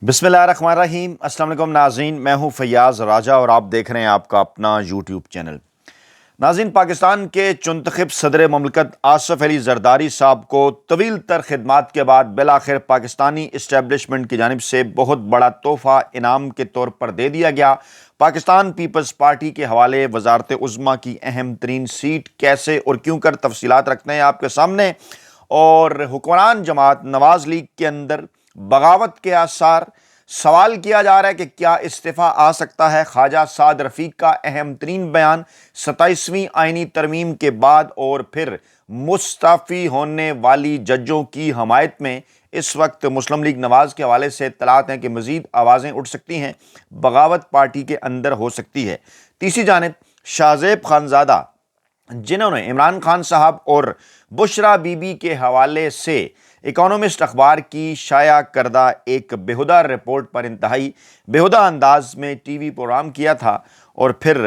بسم اللہ الرحمن الرحیم۔ السلام علیکم ناظرین، میں ہوں فیاض راجہ اور آپ دیکھ رہے ہیں آپ کا اپنا یوٹیوب چینل۔ ناظرین، پاکستان کے چنتخب صدر مملکت آصف علی زرداری صاحب کو طویل تر خدمات کے بعد بالآخر پاکستانی اسٹیبلشمنٹ کی جانب سے بہت بڑا تحفہ انعام کے طور پر دے دیا گیا۔ پاکستان پیپلز پارٹی کے حوالے وزارت عظمیٰ کی اہم ترین سیٹ کیسے اور کیوں کر تفصیلات رکھتے ہیں آپ کے سامنے، اور حکمران جماعت نواز لیگ کے اندر بغاوت کے آثار۔ سوال کیا جا رہا ہے کہ کیا استعفیٰ آ سکتا ہے؟ خواجہ سعد رفیق کا اہم ترین بیان 27ویں آئینی ترمیم کے بعد اور پھر مستعفی ہونے والی ججوں کی حمایت میں اس وقت مسلم لیگ نواز کے حوالے سے اطلاعات ہیں کہ مزید آوازیں اٹھ سکتی ہیں، بغاوت پارٹی کے اندر ہو سکتی ہے۔ تیسری جانب شاہ زیب خانزادہ، جنہوں نے عمران خان صاحب اور بشرا بی بی کے حوالے سے اکانومسٹ اخبار کی شائع کردہ ایک بیہودہ رپورٹ پر انتہائی بیہودہ انداز میں ٹی وی پروگرام کیا تھا، اور پھر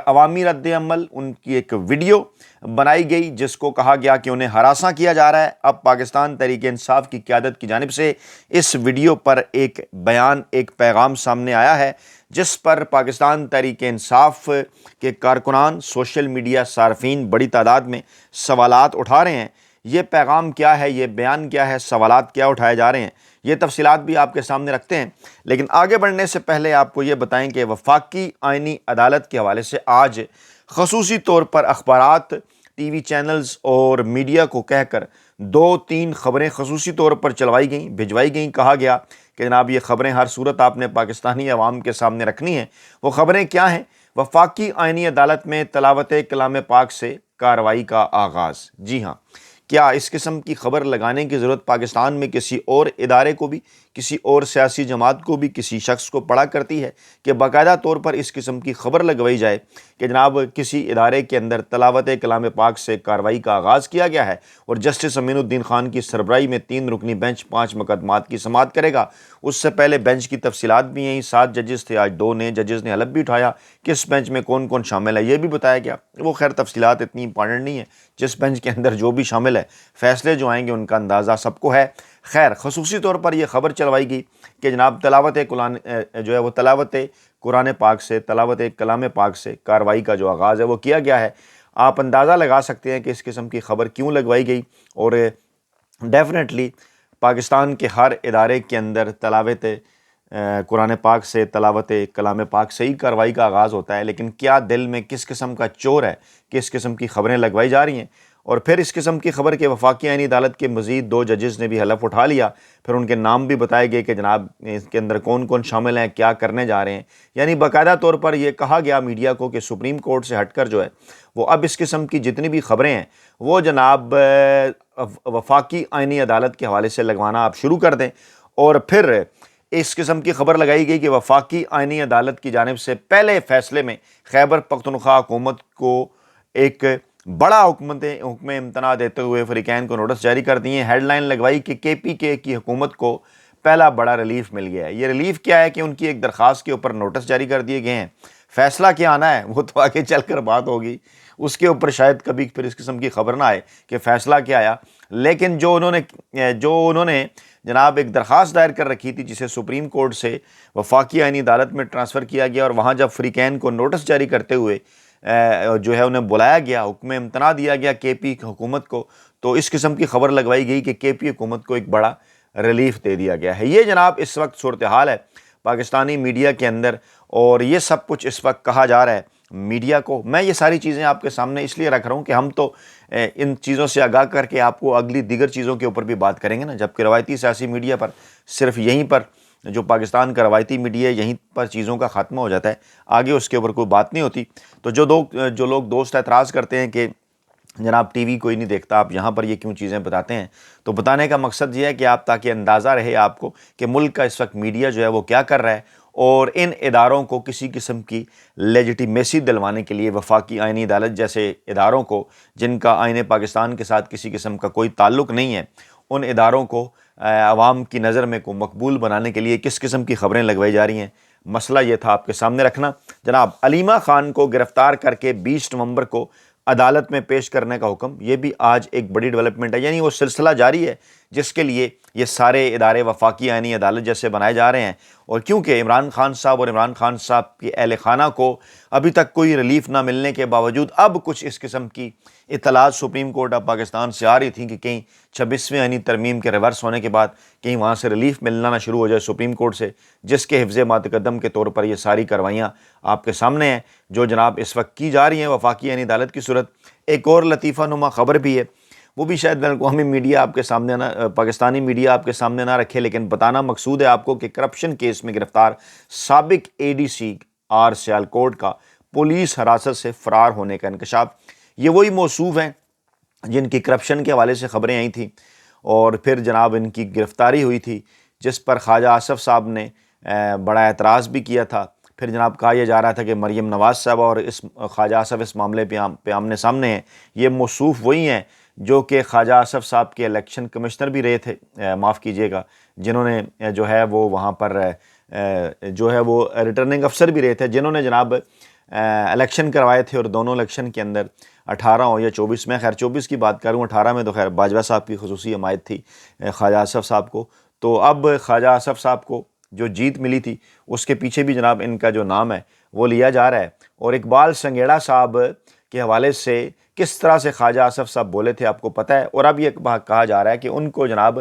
عوامی رد عمل ان کی ایک ویڈیو بنائی گئی جس کو کہا گیا کہ انہیں ہراساں کیا جا رہا ہے۔ اب پاکستان تحریک انصاف کی قیادت کی جانب سے اس ویڈیو پر ایک بیان، ایک پیغام سامنے آیا ہے جس پر پاکستان تحریک انصاف کے کارکنان، سوشل میڈیا صارفین بڑی تعداد میں سوالات اٹھا رہے ہیں۔ یہ پیغام کیا ہے، یہ بیان کیا ہے، سوالات کیا اٹھائے جا رہے ہیں، یہ تفصیلات بھی آپ کے سامنے رکھتے ہیں۔ لیکن آگے بڑھنے سے پہلے آپ کو یہ بتائیں کہ وفاقی آئینی عدالت کے حوالے سے آج خصوصی طور پر اخبارات، ٹی وی چینلز اور میڈیا کو کہہ کر 2-3 خبریں خصوصی طور پر بھجوائی گئیں۔ کہا گیا کہ جناب یہ خبریں ہر صورت آپ نے پاکستانی عوام کے سامنے رکھنی ہیں۔ وہ خبریں کیا ہیں؟ وفاقی آئینی عدالت میں تلاوت کلام پاک سے کارروائی کا آغاز۔ جی ہاں، کیا اس قسم کی خبر لگانے کی ضرورت پاکستان میں کسی اور ادارے کو بھی، کسی اور سیاسی جماعت کو بھی، کسی شخص کو پڑا کرتی ہے کہ باقاعدہ طور پر اس قسم کی خبر لگوائی جائے کہ جناب کسی ادارے کے اندر تلاوت کلام پاک سے کارروائی کا آغاز کیا گیا ہے اور جسٹس امین الدین خان کی سربراہی میں 3 رکنی بینچ 5 مقدمات کی سماعت کرے گا؟ اس سے پہلے بینچ کی تفصیلات بھی ہیں، 7 ججز تھے، آج 2 نئے ججز نے حلف بھی اٹھایا۔ کس بینچ میں کون کون شامل ہے یہ بھی بتایا گیا۔ وہ خیر تفصیلات اتنی امپارٹنٹ نہیں ہے، جس بینچ کے اندر جو بھی شامل ہے، فیصلے جو آئیں گے ان کا اندازہ سب کو ہے۔ خیر، خصوصی طور پر یہ خبر چلوائی گئی کہ جناب تلاوت قرآن پاک سے، تلاوت کلام پاک سے کارروائی کا جو آغاز ہے وہ کیا گیا ہے۔ آپ اندازہ لگا سکتے ہیں کہ اس قسم کی خبر کیوں لگوائی گئی، اور ڈیفینیٹلی پاکستان کے ہر ادارے کے اندر تلاوت قرآن پاک سے، تلاوت کلام پاک سے ہی کارروائی کا آغاز ہوتا ہے، لیکن کیا دل میں کس قسم کا چور ہے کہ اس قسم کی خبریں لگوائی جا رہی ہیں؟ اور پھر اس قسم کی خبر کے وفاقی آئینی عدالت کے مزید 2 ججز نے بھی حلف اٹھا لیا، پھر ان کے نام بھی بتائے گئے کہ جناب اس کے اندر کون کون شامل ہیں، کیا کرنے جا رہے ہیں۔ یعنی باقاعدہ طور پر یہ کہا گیا میڈیا کو کہ سپریم کورٹ سے ہٹ کر جو ہے وہ اب اس قسم کی جتنی بھی خبریں ہیں وہ جناب وفاقی آئینی عدالت کے حوالے سے لگوانا آپ شروع کر دیں۔ اور پھر اس قسم کی خبر لگائی گئی کہ وفاقی آئینی عدالت کی جانب سے پہلے فیصلے میں خیبر پختونخوا حکومت کو ایک بڑا حکم امتناع دیتے ہوئے فریقین کو نوٹس جاری کر دیے۔ ہیڈ لائن لگوائی کہ کے پی کے کی حکومت کو پہلا بڑا ریلیف مل گیا ہے۔ یہ ریلیف کیا ہے کہ ان کی ایک درخواست کے اوپر نوٹس جاری کر دیے گئے ہیں۔ فیصلہ کیا آنا ہے وہ تو آگے چل کر بات ہوگی، اس کے اوپر شاید کبھی پھر اس قسم کی خبر نہ آئے کہ فیصلہ کیا آیا۔ لیکن جو انہوں نے جناب ایک درخواست دائر کر رکھی تھی جسے سپریم کورٹ سے وفاقی آئینی عدالت میں ٹرانسفر کیا گیا، اور وہاں جب فریقین کو نوٹس جاری کرتے ہوئے جو ہے انہیں بلایا گیا، حکم امتناع دیا گیا کے پی حکومت کو، تو اس قسم کی خبر لگوائی گئی کہ کے پی حکومت کو ایک بڑا ریلیف دے دیا گیا ہے۔ یہ جناب اس وقت صورتحال ہے پاکستانی میڈیا کے اندر، اور یہ سب کچھ اس وقت کہا جا رہا ہے میڈیا کو۔ میں یہ ساری چیزیں آپ کے سامنے اس لیے رکھ رہا ہوں کہ ہم تو ان چیزوں سے آگاہ کر کے آپ کو اگلی دیگر چیزوں کے اوپر بھی بات کریں گے نا، جبکہ روایتی سیاسی میڈیا پر صرف یہیں پر جو پاکستان کا روایتی میڈیا ہے یہیں پر چیزوں کا خاتمہ ہو جاتا ہے، آگے اس کے اوپر کوئی بات نہیں ہوتی۔ تو جو لوگ دوست اعتراض کرتے ہیں کہ جناب ٹی وی کوئی نہیں دیکھتا، آپ یہاں پر یہ کیوں چیزیں بتاتے ہیں، تو بتانے کا مقصد یہ ہے کہ آپ تاکہ اندازہ رہے آپ کو کہ ملک کا اس وقت میڈیا جو ہے وہ کیا کر رہا ہے، اور ان اداروں کو کسی قسم کی لیجیٹیمیسی دلوانے کے لیے وفاقی آئینی عدالت جیسے اداروں کو، جن کا آئین پاکستان کے ساتھ کسی قسم کا کوئی تعلق نہیں ہے، ان اداروں کو عوام کی نظر میں کو مقبول بنانے کے لیے کس قسم کی خبریں لگوائی جا رہی ہیں۔ مسئلہ یہ تھا آپ کے سامنے رکھنا۔ جناب علیمہ خان کو گرفتار کر کے 20 نومبر کو عدالت میں پیش کرنے کا حکم، یہ بھی آج ایک بڑی ڈیولپمنٹ ہے۔ یعنی وہ سلسلہ جاری ہے جس کے لیے یہ سارے ادارے وفاقی آئینی عدالت جیسے بنائے جا رہے ہیں۔ اور کیونکہ عمران خان صاحب اور عمران خان صاحب کے اہل خانہ کو ابھی تک کوئی ریلیف نہ ملنے کے باوجود اب کچھ اس قسم کی اطلاعات سپریم کورٹ آف پاکستان سے آ رہی تھیں کہ کہیں 26ویں آئینی ترمیم کے ریورس ہونے کے بعد کہیں وہاں سے ریلیف ملنا نہ شروع ہو جائے سپریم کورٹ سے، جس کے حفظ ماتقدم کے طور پر یہ ساری کارروائیاں آپ کے سامنے ہیں جو جناب اس وقت کی جا رہی ہیں وفاقی آئینی عدالت کی صورت۔ ایک اور لطیفہ نما خبر بھی ہے، وہ بھی شاید بین الاقوامی میڈیا آپ کے سامنے نہ پاکستانی میڈیا آپ کے سامنے نہ رکھے، لیکن بتانا مقصود ہے آپ کو کہ کرپشن کیس میں گرفتار سابق ADC آر سیالکوٹ کا پولیس حراست سے فرار ہونے کا انکشاف۔ یہ وہی موصوف ہیں جن کی کرپشن کے حوالے سے خبریں آئی تھیں اور پھر جناب ان کی گرفتاری ہوئی تھی، جس پر خواجہ آصف صاحب نے بڑا اعتراض بھی کیا تھا۔ پھر جناب کہا یہ جا رہا تھا کہ مریم نواز صاحب اور اس خواجہ آصف اس معاملے پہ آمنے سامنے ہیں۔ یہ موصوف وہی ہیں جو کہ خواجہ آصف صاحب کے الیکشن کمشنر بھی رہے تھے، معاف کیجئے گا، جنہوں نے جو ہے وہ وہاں پر جو ہے وہ ریٹرننگ افسر بھی رہے تھے، جنہوں نے جناب الیکشن کروائے تھے، اور دونوں الیکشن کے اندر 18 ہو یا 24 میں، خیر 24 کی بات کروں، 18 میں تو خیر باجوہ صاحب کی خصوصی حمایت تھی خواجہ آصف صاحب کو۔ تو اب خواجہ آصف صاحب کو جو جیت ملی تھی اس کے پیچھے بھی جناب ان کا جو نام ہے وہ لیا جا رہا ہے۔ اور اقبال سنگیڑا صاحب کے حوالے سے کس طرح سے خواجہ آصف صاحب بولے تھے آپ کو پتہ ہے، اور اب یہ کہا جا رہا ہے کہ ان کو جناب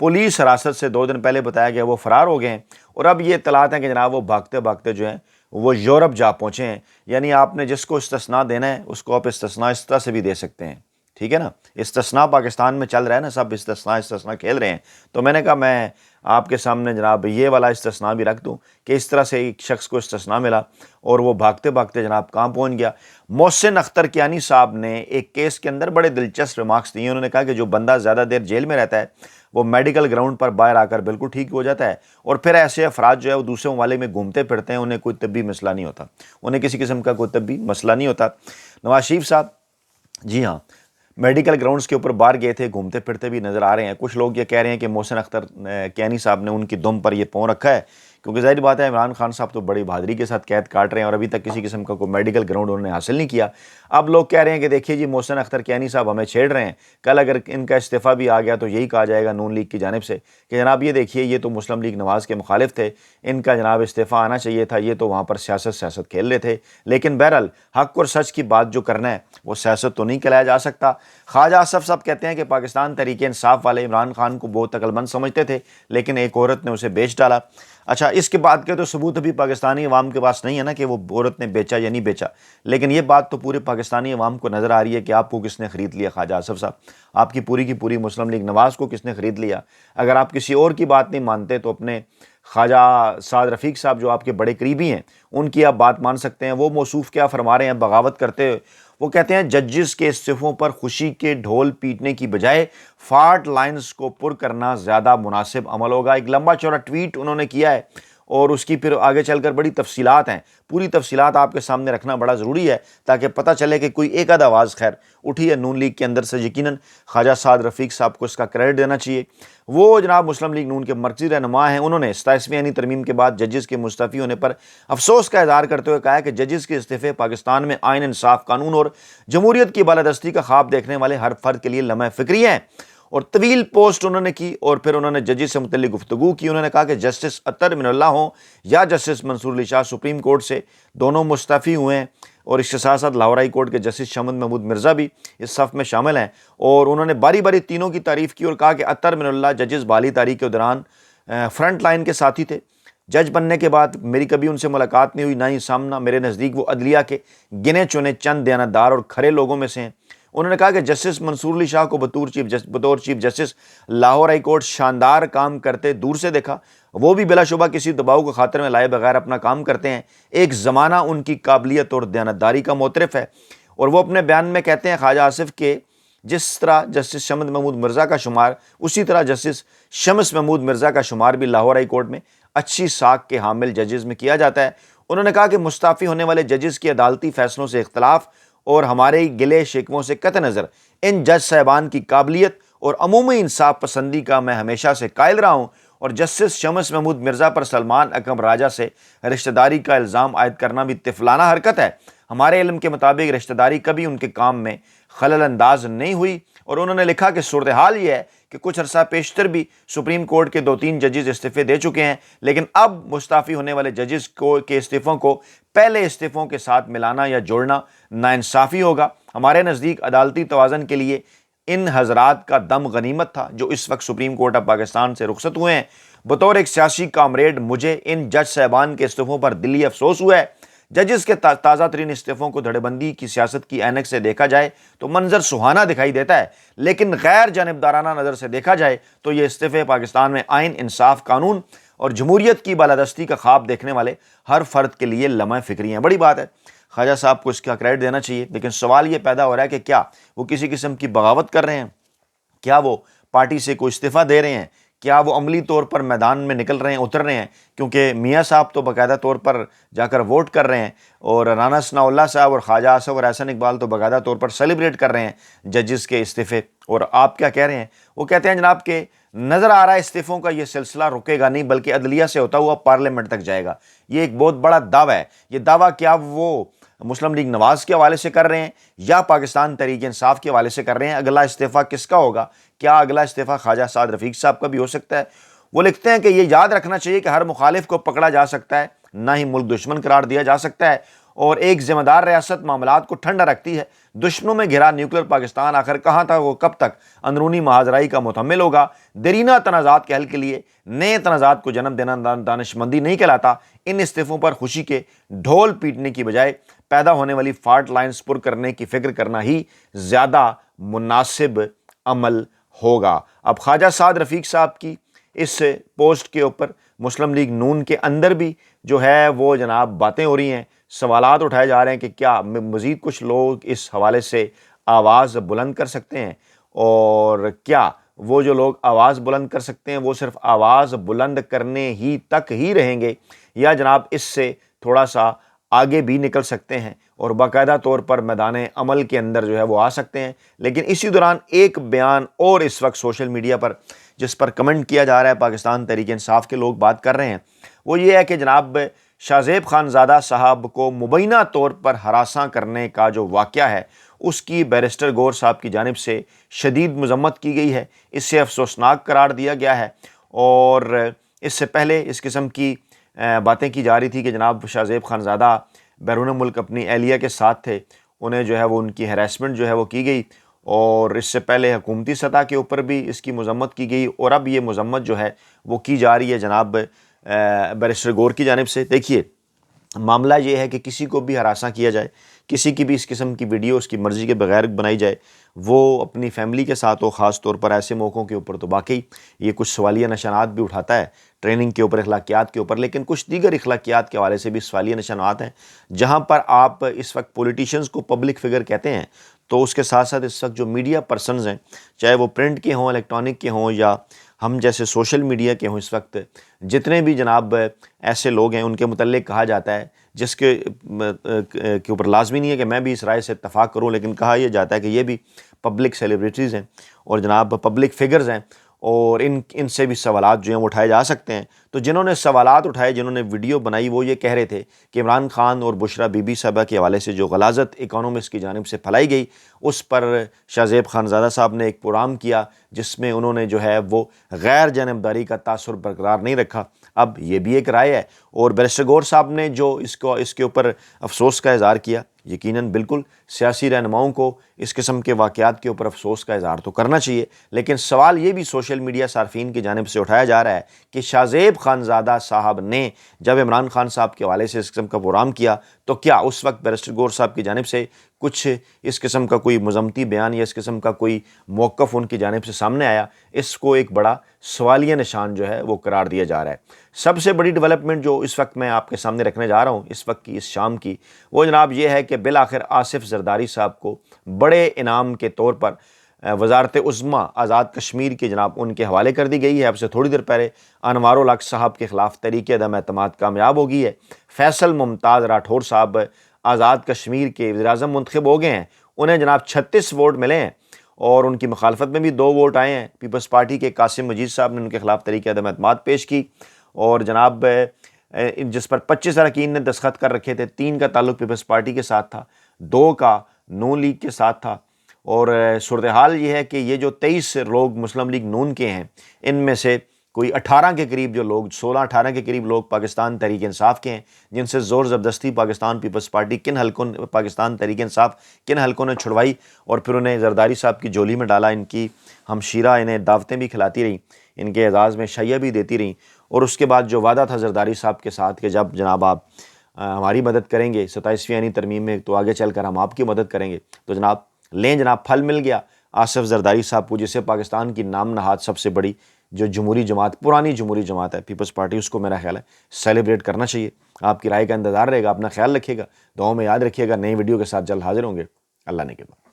پولیس حراست سے 2 دن پہلے بتایا گیا وہ فرار ہو گئے ہیں، اور اب یہ اطلاعات ہیں کہ جناب وہ بھاگتے بھاگتے جو ہیں وہ یورپ جا پہنچے ہیں۔ یعنی آپ نے جس کو استثناء دینا ہے اس کو آپ استثناء اس طرح سے بھی دے سکتے ہیں، ٹھیک ہے نا۔ استثناء پاکستان میں چل رہا ہے نا، سب استثناء کھیل رہے ہیں، تو میں نے کہا میں آپ کے سامنے جناب یہ والا استثناء بھی رکھ دوں کہ اس طرح سے ایک شخص کو استثناء ملا اور وہ بھاگتے بھاگتے جناب کہاں پہنچ گیا۔ محسن اختر کیانی صاحب نے ایک کیس کے اندر بڑے دلچسپ ریمارکس دیے۔ انہوں نے کہا کہ جو بندہ زیادہ دیر جیل میں رہتا ہے وہ میڈیکل گراؤنڈ پر باہر آ کر بالکل ٹھیک ہو جاتا ہے، اور پھر ایسے افراد جو ہے وہ دوسرے ممالک میں گھومتے پھرتے ہیں، انہیں کوئی طبی مسئلہ نہیں ہوتا، انہیں کسی قسم کا کوئی طبی مسئلہ نہیں ہوتا۔ نواز شریف صاحب جی ہاں میڈیکل گراؤنڈز کے اوپر باہر گئے تھے، گھومتے پھرتے بھی نظر آ رہے ہیں۔ کچھ لوگ یہ کہہ رہے ہیں کہ محسن اختر کیانی صاحب نے ان کی دم پر یہ پاؤں رکھا ہے، کیونکہ ظاہر بات ہے عمران خان صاحب تو بڑی بہادری کے ساتھ قید کاٹ رہے ہیں اور ابھی تک کسی قسم کا کوئی میڈیکل گراؤنڈ انہوں نے حاصل نہیں کیا۔ اب لوگ کہہ رہے ہیں کہ دیکھیے جی محسن اختر کیانی صاحب ہمیں چھیڑ رہے ہیں، کل اگر ان کا استعفیٰ بھی آ گیا تو یہی کہا جائے گا نون لیگ کی جانب سے کہ جناب یہ دیکھیے یہ تو مسلم لیگ نواز کے مخالف تھے، ان کا جناب استعفیٰ آنا چاہیے تھا، یہ تو وہاں پر سیاست کھیل رہے تھے۔ لیکن بہرحال حق اور سچ کی بات جو کرنا ہے وہ سیاست تو نہیں کہلایا جا سکتا۔ خواجہ آصف صاحب کہتے ہیں کہ پاکستان تحریک انصاف والے عمران خان کو بہت عقل مند سمجھتے تھے، لیکن ایک عورت نے اسے بیچ ڈالا۔ اچھا اس کے بعد کے تو ثبوت ابھی پاکستانی عوام کے پاس نہیں ہے نا کہ وہ عورت نے بیچا یا نہیں بیچا، لیکن یہ بات تو پورے پاکستانی عوام کو نظر آ رہی ہے کہ آپ کو کس نے خرید لیا۔ خواجہ آصف صاحب آپ کی پوری مسلم لیگ نواز کو کس نے خرید لیا؟ اگر آپ کسی اور کی بات نہیں مانتے تو اپنے خواجہ سعد رفیق صاحب جو آپ کے بڑے قریبی ہیں ان کی آپ بات مان سکتے ہیں۔ وہ موصوف کیا فرما رہے ہیں بغاوت کرتے ہوئے؟ وہ کہتے ہیں ججز کے استعفوں پر خوشی کے ڈھول پیٹنے کی بجائے فالٹ لائنز کو پر کرنا زیادہ مناسب عمل ہوگا۔ ایک لمبا چوڑا ٹویٹ انہوں نے کیا ہے اور اس کی پھر آگے چل کر بڑی تفصیلات ہیں، پوری تفصیلات آپ کے سامنے رکھنا بڑا ضروری ہے تاکہ پتہ چلے کہ کوئی ایک آدھ آواز خیر اٹھی ہے نون لیگ کے اندر سے۔ یقیناً خواجہ سعد رفیق صاحب کو اس کا کریڈٹ دینا چاہیے، وہ جناب مسلم لیگ نون کے مرکزی رہنما ہیں۔ انہوں نے 27ویں آئینی ترمیم کے بعد ججز کے مستعفی ہونے پر افسوس کا اظہار کرتے ہوئے کہا ہے کہ ججز کے استعفے پاکستان میں آئین، انصاف، قانون اور جمہوریت کی بالادستی کا خواب دیکھنے والے ہر فرد کے لیے لمحہ فکری ہیں۔ اور طویل پوسٹ انہوں نے کی اور پھر انہوں نے ججز سے متعلق گفتگو کی۔ انہوں نے کہا کہ جسٹس اطہر من اللہ ہوں یا جسٹس منصور علی شاہ سپریم کورٹ سے دونوں مستعفی ہوئے ہیں، اور اس کے ساتھ ساتھ لاہور ہائی کورٹ کے جسٹس شمد محمود مرزا بھی اس صف میں شامل ہیں، اور انہوں نے باری باری تینوں کی تعریف کی اور کہا کہ اطہر من اللہ ججز بحالی تاریخ کے دوران فرنٹ لائن کے ساتھی تھے۔ جج بننے کے بعد میری کبھی ان سے ملاقات نہیں ہوئی، نہ ہی سامنا، میرے نزدیک وہ عدلیہ کے گنے چنے چند دیانتدار اور کھرے لوگوں میں سے ہیں۔ انہوں نے کہا کہ جسٹس منصور علی شاہ کو بطور chief justice Lahore high court شاندار کام کرتے دور سے دیکھا، وہ بھی بلا شبہ کسی دباؤ کو خاطر میں لائے بغیر اپنا کام کرتے ہیں۔ ایک زمانہ ان کی قابلیت اور دیانتداری کا معترف ہے، اور وہ اپنے بیان میں کہتے ہیں خواجہ آصف کے جس طرح جسٹس شمس محمود مرزا کا شمار، اسی طرح جسٹس شمس محمود مرزا کا شمار بھی لاہور ہائی کورٹ میں اچھی ساکھ کے حامل ججز میں کیا جاتا ہے۔ انہوں نے کہا کہ مستعفی ہونے والے ججز کے عدالتی فیصلوں سے اختلاف اور ہمارے گلے شکووں سے قطع نظر ان جج صاحبان کی قابلیت اور عمومی انصاف پسندی کا میں ہمیشہ سے قائل رہا ہوں، اور جسٹس شمس محمود مرزا پر سلمان اکرم راجہ سے رشتہ داری کا الزام عائد کرنا بھی طفلانہ حرکت ہے۔ ہمارے علم کے مطابق رشتہ داری کبھی ان کے کام میں خلل انداز نہیں ہوئی، اور انہوں نے لکھا کہ صورتحال یہ ہے کہ کچھ عرصہ پیشتر بھی سپریم کورٹ کے 2-3 ججز استعفے دے چکے ہیں، لیکن اب مستعفی ہونے والے ججز کے استعفوں کو پہلے استعفوں کے ساتھ ملانا یا جوڑنا ناانصافی ہوگا۔ ہمارے نزدیک عدالتی توازن کے لیے ان حضرات کا دم غنیمت تھا جو اس وقت سپریم کورٹ آف پاکستان سے رخصت ہوئے ہیں۔ بطور ایک سیاسی کامریڈ مجھے ان جج صاحبان کے استعفوں پر دلی افسوس ہوا ہے۔ ججز کے تازہ ترین استعفوں کو دھڑے بندی کی سیاست کی اینک سے دیکھا جائے تو منظر سہانا دکھائی دیتا ہے، لیکن غیر جانبدارانہ نظر سے دیکھا جائے تو یہ استعفے پاکستان میں آئین، انصاف، قانون اور جمہوریت کی بالادستی کا خواب دیکھنے والے ہر فرد کے لیے لمحہ فکری ہیں۔ بڑی بات ہے، خواجہ صاحب کو اس کا کریڈٹ دینا چاہیے، لیکن سوال یہ پیدا ہو رہا ہے کہ کیا وہ کسی قسم کی بغاوت کر رہے ہیں؟ کیا وہ پارٹی سے کوئی استعفیٰ دے رہے ہیں؟ کیا وہ عملی طور پر میدان میں نکل رہے ہیں، اتر رہے ہیں؟ کیونکہ میاں صاحب تو باقاعدہ طور پر جا کر ووٹ کر رہے ہیں، اور رانا ثناء اللہ صاحب اور خواجہ آصف اور احسن اقبال تو باقاعدہ طور پر سیلیبریٹ کر رہے ہیں ججز کے استعفے۔ اور آپ کیا کہہ رہے ہیں؟ وہ کہتے ہیں جناب کہ نظر آ رہا ہے استعفوں کا یہ سلسلہ رکے گا نہیں، بلکہ عدلیہ سے ہوتا ہوا پارلیمنٹ تک جائے گا۔ یہ ایک بہت بڑا دعویٰ ہے۔ یہ دعویٰ کیا وہ مسلم لیگ نواز کے حوالے سے کر رہے ہیں یا پاکستان تحریک انصاف کے حوالے سے کر رہے ہیں؟ اگلا استعفیٰ کس کا ہوگا؟ کیا اگلا استعفیٰ خواجہ سعد رفیق صاحب کا بھی ہو سکتا ہے؟ وہ لکھتے ہیں کہ یہ یاد رکھنا چاہیے کہ ہر مخالف کو پکڑا جا سکتا ہے، نہ ہی ملک دشمن قرار دیا جا سکتا ہے، اور ایک ذمہ دار ریاست معاملات کو ٹھنڈا رکھتی ہے۔ دشمنوں میں گھرا نیوکلیر پاکستان آخر کہاں تک وہ کب تک اندرونی محاذرائی کا متحمل ہوگا؟ دیرینہ تنازعات کے حل کے لیے نئے تنازعات کو جنم دینا دانشمندی نہیں کہلاتا۔ ان استعفوں پر خوشی کے ڈھول پیٹنے کی بجائے پیدا ہونے والی فالٹ لائنز پر کرنے کی فکر کرنا ہی زیادہ مناسب عمل ہوگا۔ اب خواجہ سعد رفیق صاحب کی اس پوسٹ کے اوپر مسلم لیگ نون کے اندر بھی جو ہے وہ جناب باتیں ہو رہی ہیں، سوالات اٹھائے جا رہے ہیں کہ کیا مزید کچھ لوگ اس حوالے سے آواز بلند کر سکتے ہیں، اور کیا وہ جو لوگ آواز بلند کر سکتے ہیں وہ صرف آواز بلند کرنے ہی تک ہی رہیں گے، یا جناب اس سے تھوڑا سا آگے بھی نکل سکتے ہیں اور باقاعدہ طور پر میدان عمل کے اندر جو ہے وہ آ سکتے ہیں۔ لیکن اسی دوران ایک بیان اور اس وقت سوشل میڈیا پر جس پر کمنٹ کیا جا رہا ہے، پاکستان تحریک انصاف کے لوگ بات کر رہے ہیں، وہ یہ ہے کہ جناب شاہ زیب خانزادہ صاحب کو مبینہ طور پر ہراساں کرنے کا جو واقعہ ہے اس کی بیرسٹر گور صاحب کی جانب سے شدید مذمت کی گئی ہے، اس سے افسوسناک قرار دیا گیا ہے۔ اور اس سے پہلے اس قسم کی باتیں کی جا رہی تھی کہ جناب شاہ زیب خانزادہ بیرون ملک اپنی اہلیہ کے ساتھ تھے، انہیں جو ہے وہ ان کی ہیراسمنٹ جو ہے وہ کی گئی، اور اس سے پہلے حکومتی سطح کے اوپر بھی اس کی مذمت کی گئی، اور اب یہ مذمت جو ہے وہ کی جا رہی ہے جناب بیرسٹر گور کی جانب سے۔ دیکھیے، معاملہ یہ ہے کہ کسی کو بھی ہراساں کیا جائے، کسی کی بھی اس قسم کی ویڈیو اس کی مرضی کے بغیر بنائی جائے، وہ اپنی فیملی کے ساتھ ہو، خاص طور پر ایسے موقعوں کے اوپر، تو واقعی یہ کچھ سوالیہ نشانات بھی اٹھاتا ہے ٹریننگ کے اوپر، اخلاقیات کے اوپر، لیکن کچھ دیگر اخلاقیات کے حوالے سے بھی سوالیہ نشانات ہیں۔ جہاں پر آپ اس وقت پولیٹیشنز کو پبلک فگر کہتے ہیں، تو اس کے ساتھ ساتھ اس وقت جو میڈیا پرسنز ہیں، چاہے وہ پرنٹ کے ہوں، الیکٹرانک کے ہوں، یا ہم جیسے سوشل میڈیا کے ہوں، اس وقت جتنے بھی جناب ایسے لوگ ہیں ان کے متعلق کہا جاتا ہے، جس کے اوپر لازمی نہیں ہے کہ میں بھی اس رائے سے اتفاق کروں، لیکن کہا یہ جاتا ہے کہ یہ بھی پبلک سیلیبریٹیز ہیں اور جناب پبلک فگرز ہیں، اور ان سے بھی سوالات جو ہیں وہ اٹھائے جا سکتے ہیں۔ تو جنہوں نے سوالات اٹھائے، جنہوں نے ویڈیو بنائی، وہ یہ کہہ رہے تھے کہ عمران خان اور بشرا بی بی صاحبہ کے حوالے سے جو غلاظت اکانومسٹ کی جانب سے پھیلائی گئی، اس پر شاہ زیب خانزادہ صاحب نے ایک پروگرام کیا جس میں انہوں نے جو ہے وہ غیر جانبداری کا تاثر برقرار نہیں رکھا۔ اب یہ بھی ایک رائے ہے، اور بیرسٹر گور صاحب نے جو اس کے اوپر افسوس کا اظہار کیا، یقیناً بالکل سیاسی رہنماؤں کو اس قسم کے واقعات کے اوپر افسوس کا اظہار تو کرنا چاہیے، لیکن سوال یہ بھی سوشل میڈیا صارفین کی جانب سے اٹھایا جا رہا ہے کہ شاہ زیب خانزادہ صاحب نے جب عمران خان صاحب کے حوالے سے اس قسم کا پروگرام کیا تو کیا اس وقت بیرسٹر گور صاحب کی جانب سے کچھ اس قسم کا کوئی مذمتی بیان یا اس قسم کا کوئی موقف ان کی جانب سے سامنے آیا؟ اس کو ایک بڑا سوالیہ نشان جو ہے وہ قرار دیا جا رہا ہے۔ سب سے بڑی ڈیولپمنٹ جو اس وقت میں آپ کے سامنے رکھنے جا رہا ہوں اس وقت کی، اس شام کی، وہ جناب یہ ہے کہ بالآخر آصف زرداری صاحب کو بڑے انعام کے طور پر وزارت عظمیٰ آزاد کشمیر کی جناب ان کے حوالے کر دی گئی ہے۔ اب سے تھوڑی دیر پہلے انوار الحق صاحب کے خلاف تحریک عدم اعتماد کامیاب ہو گئی ہے۔ فیصل ممتاز راٹھور صاحب آزاد کشمیر کے وزیر اعظم منتخب ہو گئے ہیں، انہیں جناب 36 ووٹ ملے ہیں، اور ان کی مخالفت میں بھی 2 ووٹ آئے ہیں۔ پیپلز پارٹی کے قاسم مجید صاحب نے ان کے خلاف تحریک عدم اعتماد پیش کی، اور جناب جس پر 25 اراکین نے دستخط کر رکھے تھے، 3 کا تعلق پیپلز پارٹی کے ساتھ تھا، 2 کا نون لیگ کے ساتھ تھا، اور صورتحال یہ ہے کہ یہ جو 23 لوگ مسلم لیگ نون کے ہیں، ان میں سے کوئی 18 کے قریب جو لوگ 16-18 کے قریب لوگ پاکستان تحریک انصاف کے ہیں، جن سے زور زبردستی پاکستان پیپلز پارٹی پاکستان تحریک انصاف کن حلقوں نے چھڑوائی اور پھر انہیں زرداری صاحب کی جولی میں ڈالا، ان کی ہمشیرہ انہیں دعوتیں بھی کھلاتی رہیں، ان کے اعزاز میں شیعہ بھی دیتی رہیں، اور اس کے بعد جو وعدہ تھا زرداری صاحب کے ساتھ کہ جب جناب آپ ہماری مدد کریں گے 27ویں آئینی ترمیم میں تو آگے چل کر ہم آپ کی مدد کریں گے، تو جناب پھل مل گیا آصف زرداری صاحب کو، جسے پاکستان کی نام نہاد سب سے بڑی جو جمہوری جماعت، پرانی جمہوری جماعت ہے پیپلز پارٹی، اس کو میرا خیال ہے سیلیبریٹ کرنا چاہیے۔ آپ کی رائے کا انتظار رہے گا، اپنا خیال رکھیے گا، دعاؤں میں یاد رکھیے گا۔ نئی ویڈیو کے ساتھ جلد حاضر ہوں گے، اللہ نے کے بعد۔